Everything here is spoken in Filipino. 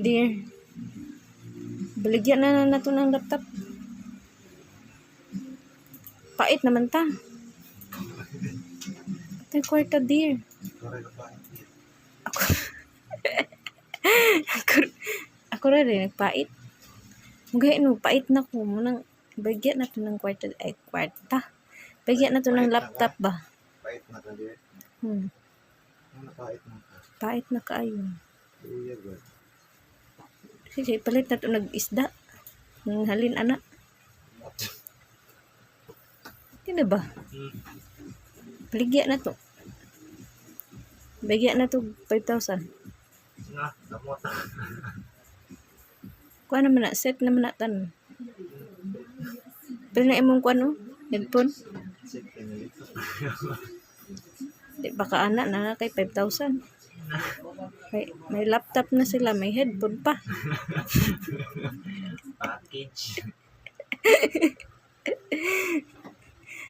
Dear, baligyan na nato ng laptop. Pait naman ta. Ito yung kwarta, dear. Ako rin, nagpait. Magayon mo, pait na ko. Munang, bagyan na to ng kwarta. Ay, kwarta. Bagyan na to ng laptop ba? Pait na ka, dear. Ano pait na ka? Pait na kaayo. Iya, God. Sige, palit na to nag-isda. Ng halin, anak. Hindi ba? Baligyan na to. Bagyan na to 5,000. Nga, damot. Kuha naman na, set naman na tan. Pero na imong kuha no? Headphone? Sit ka na dito. Di baka anak na kay 5,000. May laptop na sila, may headphone pa. Package.